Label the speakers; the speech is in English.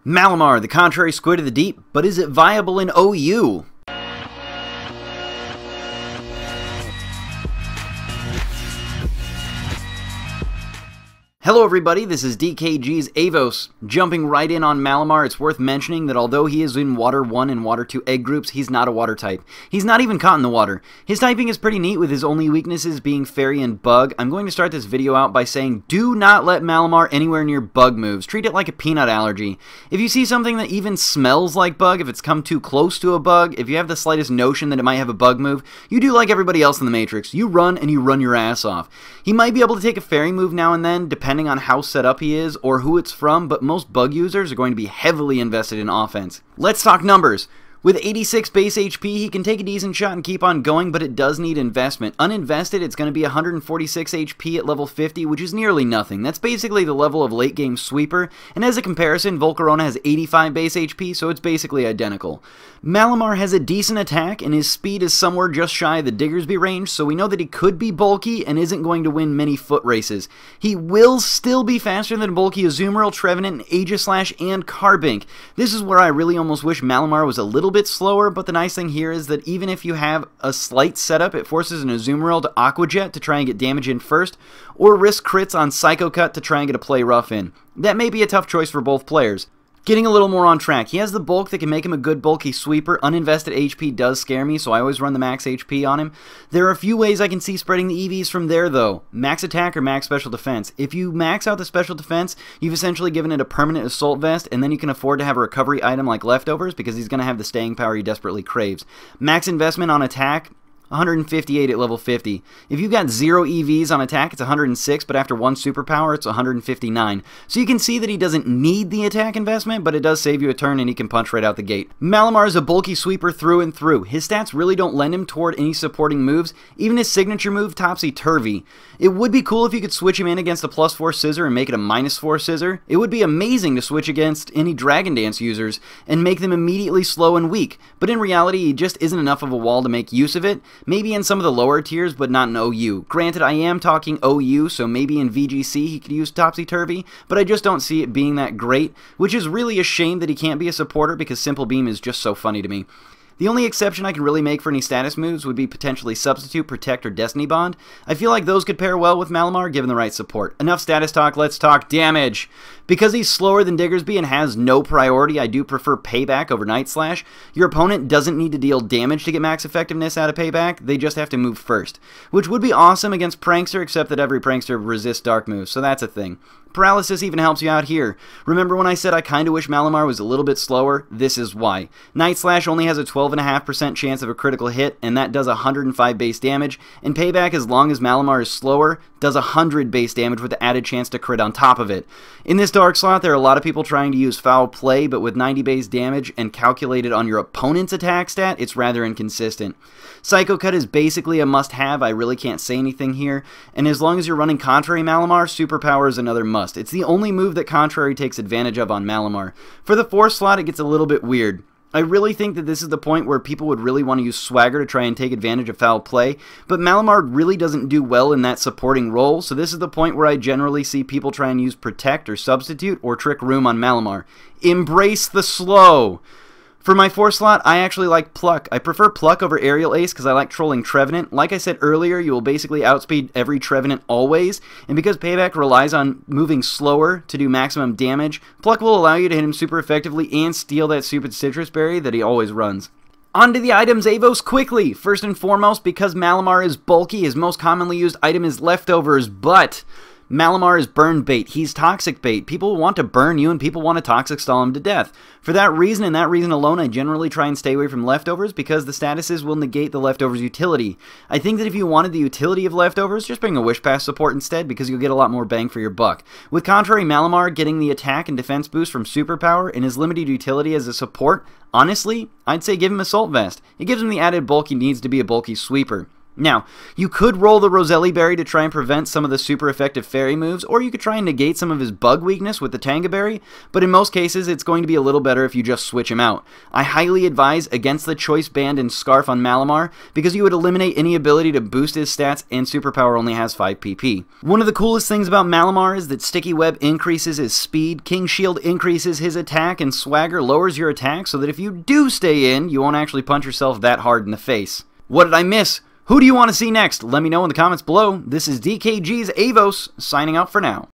Speaker 1: Malamar, the contrary squid of the deep, but is it viable in OU? Hello everybody, this is DKG's Avos. Jumping right in on Malamar, it's worth mentioning that although he is in Water 1 and Water 2 egg groups, he's not a water type. He's not even caught in the water. His typing is pretty neat, with his only weaknesses being Fairy and Bug. I'm going to start this video out by saying do not let Malamar anywhere near bug moves. Treat it like a peanut allergy. If you see something that even smells like bug, if it's come too close to a bug, if you have the slightest notion that it might have a bug move, you do like everybody else in the Matrix. You run and you run your ass off. He might be able to take a Fairy move now and then, depending on how set up he is or who it's from, but most bug users are going to be heavily invested in offense. Let's talk numbers. With 86 base HP, he can take a decent shot and keep on going, but it does need investment. Uninvested, it's going to be 146 HP at level 50, which is nearly nothing. That's basically the level of late game sweeper, and as a comparison, Volcarona has 85 base HP, so it's basically identical. Malamar has a decent attack, and his speed is somewhere just shy of the Diggersby range, so we know that he could be bulky and isn't going to win many foot races. He will still be faster than bulky Azumarill, Trevenant, Aegislash, and Carbink. This is where I really almost wish Malamar was a little bit slower, but the nice thing here is that even if you have a slight setup, it forces an Azumarill to Aqua Jet to try and get damage in first, or risk crits on Psycho Cut to try and get a play rough in. That may be a tough choice for both players. Getting a little more on track, he has the bulk that can make him a good bulky sweeper. Uninvested HP does scare me, so I always run the max HP on him. There are a few ways I can see spreading the EVs from there though. Max attack or max special defense. If you max out the special defense, you've essentially given it a permanent assault vest, and then you can afford to have a recovery item like leftovers because he's going to have the staying power he desperately craves. Max investment on attack, 158 at level 50. If you've got 0 EVs on attack, it's 106, but after 1 superpower, it's 159. So you can see that he doesn't need the attack investment, but it does save you a turn and he can punch right out the gate. Malamar is a bulky sweeper through and through. His stats really don't lend him toward any supporting moves. Even his signature move, topsy-turvy. It would be cool if you could switch him in against a +4 scissor and make it a -4 scissor. It would be amazing to switch against any Dragon Dance users and make them immediately slow and weak, but in reality, he just isn't enough of a wall to make use of it. Maybe in some of the lower tiers, but not in OU. Granted, I am talking OU, so maybe in VGC he could use Topsy-Turvy, but I just don't see it being that great, which is really a shame that he can't be a supporter because Simple Beam is just so funny to me. The only exception I can really make for any status moves would be potentially Substitute, Protect, or Destiny Bond. I feel like those could pair well with Malamar given the right support. Enough status talk, let's talk damage. Because he's slower than Diggersby and has no priority, I do prefer Payback over Night Slash. Your opponent doesn't need to deal damage to get max effectiveness out of Payback, they just have to move first. Which would be awesome against Prankster, except that every Prankster resists dark moves, so that's a thing. Paralysis even helps you out here. Remember when I said I kinda wish Malamar was a little bit slower? This is why. Night Slash only has a 12.5% chance of a critical hit, and that does 105 base damage, and Payback, as long as Malamar is slower, does 100 base damage with the added chance to crit on top of it. In this dark slot, there are a lot of people trying to use Foul Play, but with 90 base damage and calculated on your opponent's attack stat, it's rather inconsistent. Psycho Cut is basically a must-have, I really can't say anything here, and as long as you're running Contrary Malamar, Superpower is another must. It's the only move that Contrary takes advantage of on Malamar. For the 4th slot, it gets a little bit weird. I really think that this is the point where people would really want to use Swagger to try and take advantage of Foul Play, but Malamar really doesn't do well in that supporting role, so this is the point where I generally see people try and use Protect or Substitute or Trick Room on Malamar. Embrace the slow! For my 4th slot, I actually like Pluck. I prefer Pluck over Aerial Ace because I like trolling Trevenant. Like I said earlier, you will basically outspeed every Trevenant always, and because Payback relies on moving slower to do maximum damage, Pluck will allow you to hit him super effectively and steal that stupid Citrus Berry that he always runs. On to the items, Avos, quickly! First and foremost, because Malamar is bulky, his most commonly used item is Leftovers, but Malamar is burn bait. He's toxic bait. People want to burn you and people want to toxic stall him to death. For that reason and that reason alone, I generally try and stay away from leftovers because the statuses will negate the leftovers utility. I think that if you wanted the utility of leftovers, just bring a Wish Pass support instead because you'll get a lot more bang for your buck. With Contrary Malamar getting the attack and defense boost from Superpower and his limited utility as a support, honestly, I'd say give him Assault Vest. It gives him the added bulk he needs to be a bulky sweeper. Now, you could roll the Roselli Berry to try and prevent some of the super effective fairy moves, or you could try and negate some of his bug weakness with the Tanga Berry, but in most cases it's going to be a little better if you just switch him out. I highly advise against the Choice Band and Scarf on Malamar, because you would eliminate any ability to boost his stats, and Superpower only has 5 PP. One of the coolest things about Malamar is that Sticky Web increases his speed, King Shield increases his attack, and Swagger lowers your attack so that if you do stay in, you won't actually punch yourself that hard in the face. What did I miss? Who do you want to see next? Let me know in the comments below. This is DKG's Avos, signing out for now.